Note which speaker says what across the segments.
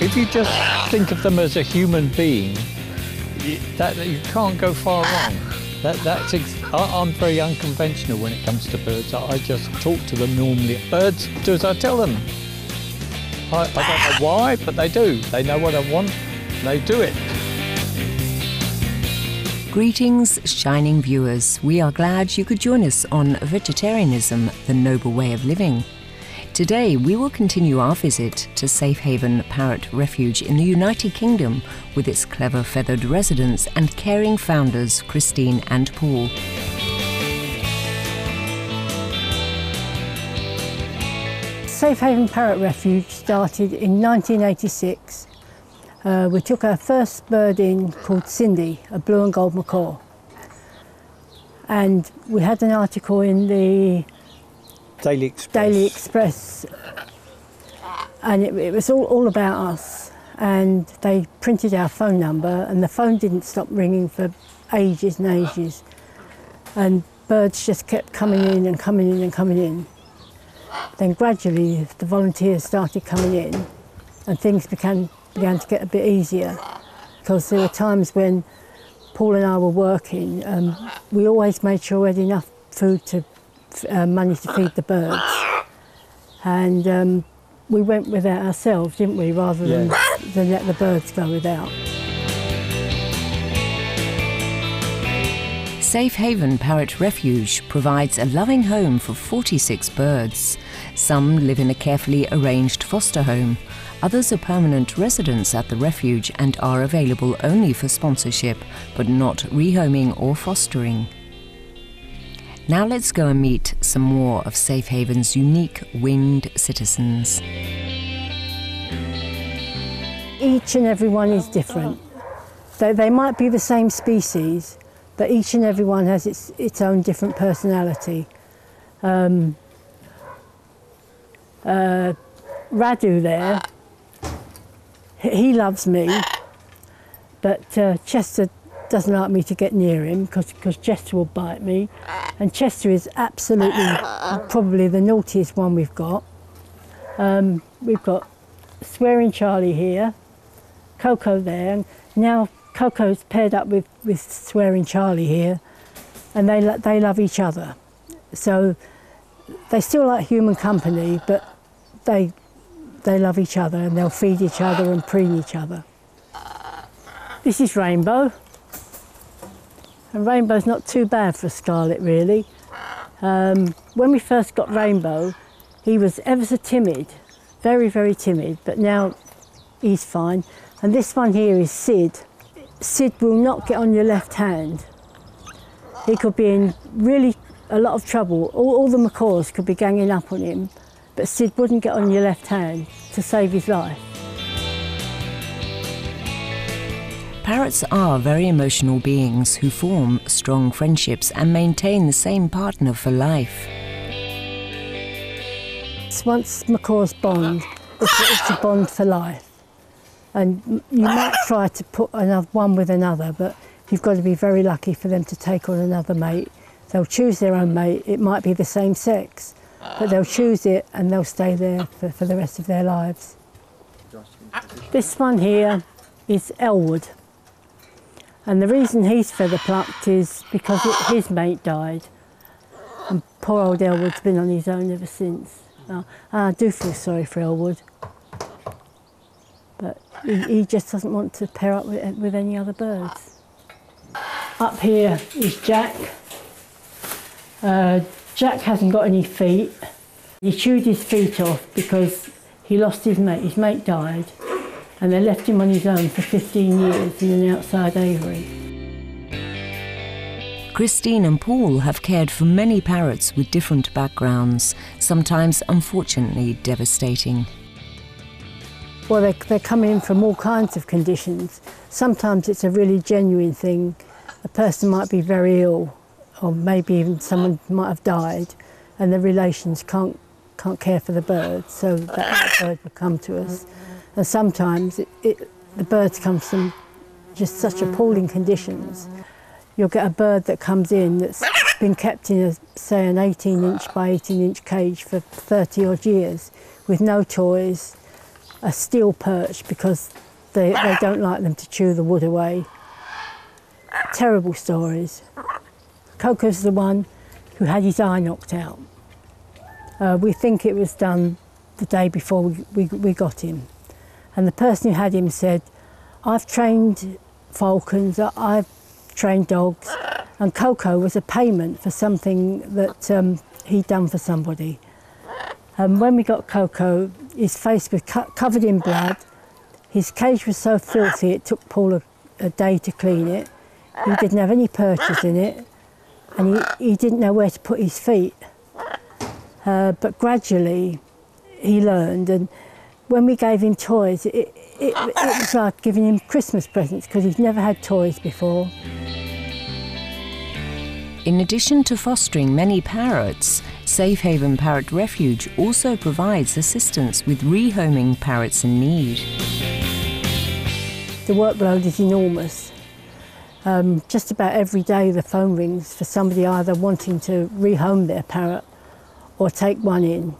Speaker 1: if you just think of them as a human being, you can't go far wrong. I'm very unconventional when it comes to birds. I just talk to them normally. Birds do as I tell them. I don't know why, but they do. They know what I want, and they do it.
Speaker 2: Greetings, shining viewers. We are glad you could join us on Vegetarianism, the Noble Way of Living. Today we will continue our visit to Safehaven Parrot Refuge in the United Kingdom with its clever feathered residents and caring founders Christine and Paul.
Speaker 3: Safehaven Parrot Refuge started in 1986. We took our first bird in called Cindy, a blue and gold macaw. And we had an article in the
Speaker 1: Daily
Speaker 3: Express, and it was all about us. And they printed our phone number, and the phone didn't stop ringing for ages and ages. And birds just kept coming in and coming in and coming in. Then gradually the volunteers started coming in, and things began to get a bit easier, because there were times when Paul and I were working. We always made sure we had enough food money to feed the birds, and we went without ourselves, didn't we, rather than let the birds go without.
Speaker 2: Safehaven Parrot Refuge provides a loving home for 46 birds. Some live in a carefully arranged foster home. Others are permanent residents at the refuge and are available only for sponsorship, but not rehoming or fostering. Now let's go and meet some more of Safehaven's unique winged citizens.
Speaker 3: Each and every one is different. They might be the same species, but each and every one has its own different personality. Radu there, he loves me, but Chester doesn't like me to get near him because Chester will bite me. And Chester is absolutely probably the naughtiest one we've got. We've got Swearing Charlie here, Coco there, and now Coco's paired up with Swearing Charlie here, and they love each other. So they still like human company, but they love each other, and they'll feed each other and preen each other. This is Rainbow. And Rainbow's not too bad for Scarlet, really. When we first got Rainbow, he was ever so timid, very, very timid, but now he's fine. And this one here is Sid. Sid will not get on your left hand. He could be in really a lot of trouble. All the macaws could be ganging up on him, but Sid wouldn't get on your left hand to save his life.
Speaker 2: Parrots are very emotional beings who form strong friendships and maintain the same partner for life.
Speaker 3: Once macaws bond, it's a bond for life. And you might try to put one with another, but you've got to be very lucky for them to take on another mate. They'll choose their own mate. It might be the same sex, but they'll choose it and they'll stay there for the rest of their lives. This one here is Elwood. And the reason he's feather plucked is because his mate died. And poor old Elwood's been on his own ever since. I do feel sorry for Elwood. But he just doesn't want to pair up with any other birds. Up here is Jack. Jack hasn't got any feet. He chewed his feet off because he lost his mate. His mate died, and they left him on his own for 15 years in an outside aviary.
Speaker 2: Christine and Paul have cared for many parrots with different backgrounds, sometimes unfortunately devastating.
Speaker 3: Well, they come in from all kinds of conditions. Sometimes it's a really genuine thing. A person might be very ill, or maybe even someone might have died, and the relations can't care for the bird, so that bird will come to us. And sometimes the birds come from just such appalling conditions. You'll get a bird that comes in that's been kept in, say, an 18-inch by 18-inch cage for 30 odd years with no toys, a steel perch because they don't like them to chew the wood away. Terrible stories. Coco's the one who had his eye knocked out. We think it was done the day before we got him. And the person who had him said, I've trained falcons, I've trained dogs, and Coco was a payment for something that he'd done for somebody. And when we got Coco, his face was covered in blood. His cage was so filthy it took Paul a day to clean it. He didn't have any perches in it, and he didn't know where to put his feet. But gradually he learned, and when we gave him toys, it was like giving him Christmas presents because he's never had toys before.
Speaker 2: In addition to fostering many parrots, Safehaven Parrot Refuge also provides assistance with rehoming parrots in need.
Speaker 3: The workload is enormous. Just about every day the phone rings for somebody either wanting to rehome their parrot or take one in.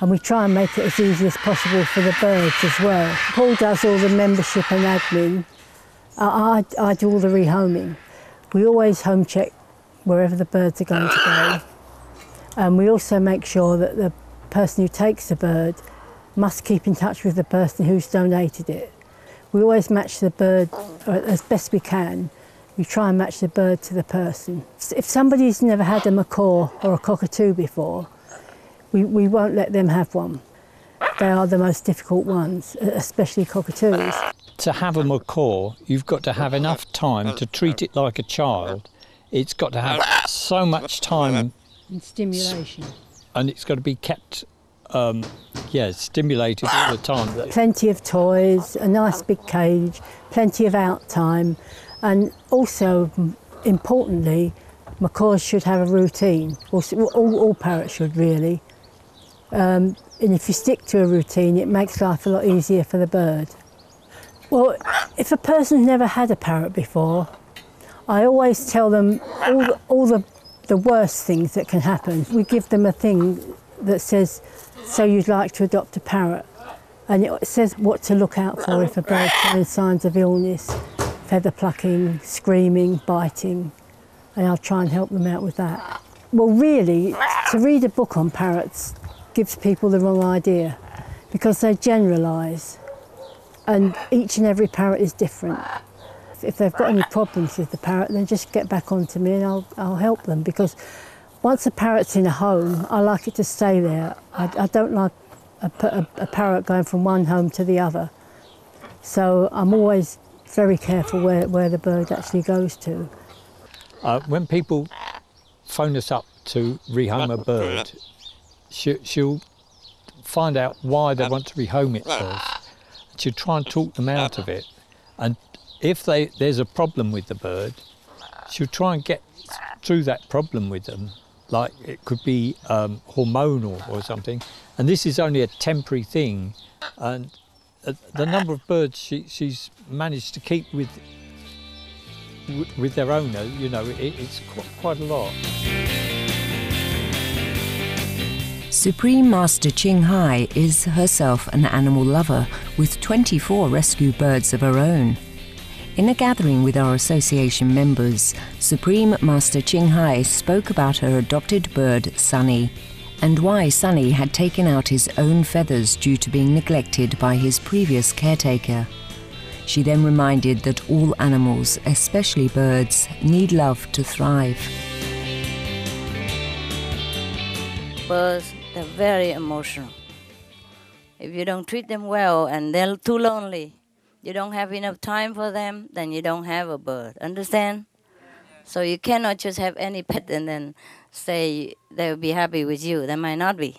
Speaker 3: And we try and make it as easy as possible for the birds as well. Paul does all the membership and admin. I do all the rehoming. We always home check wherever the birds are going to go. And we also make sure that the person who takes the bird must keep in touch with the person who's donated it. We always match the bird as best we can. We try and match the bird to the person. If somebody's never had a macaw or a cockatoo before, we won't let them have one. They are the most difficult ones, especially cockatoos.
Speaker 1: To have a macaw, you've got to have enough time to treat it like a child. It's got to have so much time.
Speaker 3: And stimulation.
Speaker 1: And it's got to be kept, stimulated all the time.
Speaker 3: Plenty of toys, a nice big cage, plenty of out time, and also, importantly, macaws should have a routine. All parrots should, really. And if you stick to a routine, it makes life a lot easier for the bird. Well, if a person's never had a parrot before, I always tell them all the worst things that can happen. We give them a thing that says, so you'd like to adopt a parrot. And it says what to look out for if a bird shows signs of illness, feather plucking, screaming, biting, and I'll try and help them out with that. Well, really, to read a book on parrots gives people the wrong idea because they generalise, and each and every parrot is different. If they've got any problems with the parrot, then just get back onto me and I'll help them, because once a parrot's in a home, I like it to stay there. I don't like a parrot going from one home to the other. So I'm always very careful where the bird actually goes to.
Speaker 1: When people phone us up to rehome a bird, she'll find out why they want to rehome it first. She'll try and talk them out of it. And if there's a problem with the bird, she'll try and get through that problem with them. Like it could be hormonal or something. And this is only a temporary thing. And the number of birds she's managed to keep with their owner, you know, it's quite a lot.
Speaker 2: Supreme Master Ching Hai is herself an animal lover with 24 rescue birds of her own. In a gathering with our association members, Supreme Master Ching Hai spoke about her adopted bird, Sunny, and why Sunny had taken out his own feathers due to being neglected by his previous caretaker. She then reminded that all animals, especially birds, need love to thrive.
Speaker 4: Birds, they're very emotional. If you don't treat them well and they're too lonely, you don't have enough time for them, then you don't have a bird. Understand? So you cannot just have any pet and then say they'll be happy with you. They might not be.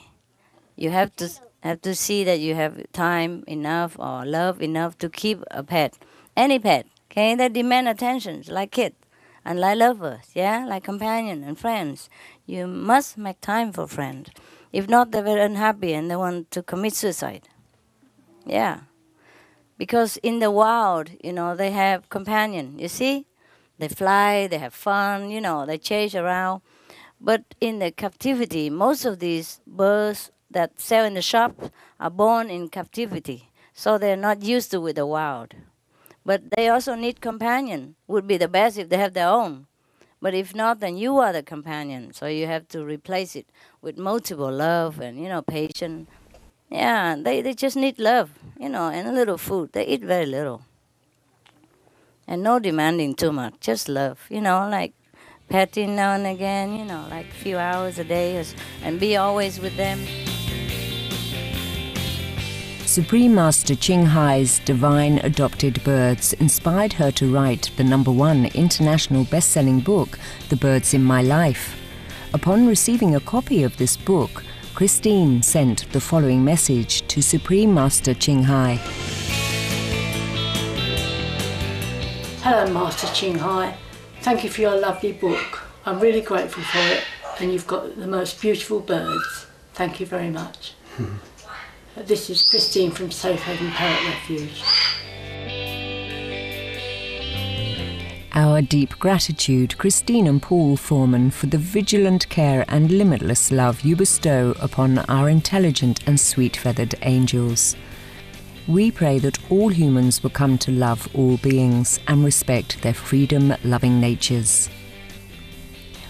Speaker 4: You have to see that you have time enough or love enough to keep a pet. Any pet, okay? They demand attention, like kids and like lovers, yeah? Like companions and friends. You must make time for friends. If not, they're very unhappy and they want to commit suicide. Yeah. Because in the wild, you know, they have companion, you see? They fly, they have fun, you know, they chase around. But in the captivity, most of these birds that sell in the shop are born in captivity. So they're not used to with the wild. But they also need companion. Would be the best if they have their own. But if not, then you are the companion. So you have to replace it with multiple love and, patience. Yeah, they just need love, and a little food. They eat very little. And no demanding too much, just love, like petting now and again, like a few hours a day, and be always with them.
Speaker 2: Supreme Master Ching Hai's Divine Adopted Birds inspired her to write the #1 international best-selling book, The Birds in My Life. Upon receiving a copy of this book, Christine sent the following message to Supreme Master Ching Hai.
Speaker 3: Hello, Master Ching Hai. Thank you for your lovely book. I'm really grateful for it, and you've got the most beautiful birds. Thank you very much. This is Christine from Safehaven, Parrot, Refuge.
Speaker 2: Our deep gratitude, Christine and Paul Foreman, for the vigilant care and limitless love you bestow upon our intelligent and sweet-feathered angels. We pray that all humans will come to love all beings and respect their freedom-loving natures.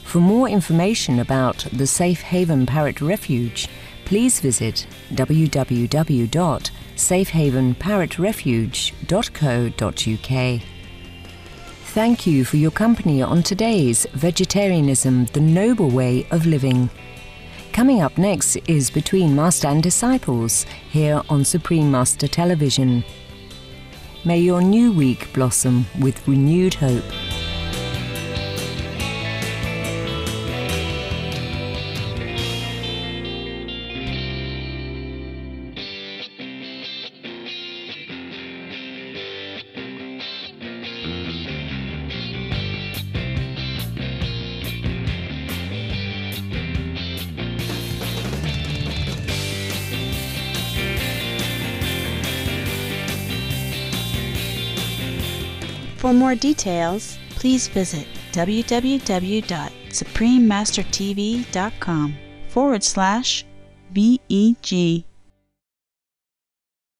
Speaker 2: For more information about the Safehaven Parrot Refuge, please visit www.safehavenparrotrefuge.co.uk. Thank you for your company on today's Vegetarianism, the Noble Way of Living. Coming up next is Between Master and Disciples, here on Supreme Master Television. May your new week blossom with renewed hope.
Speaker 5: For more details, please visit www.suprememastertv.com/VEG.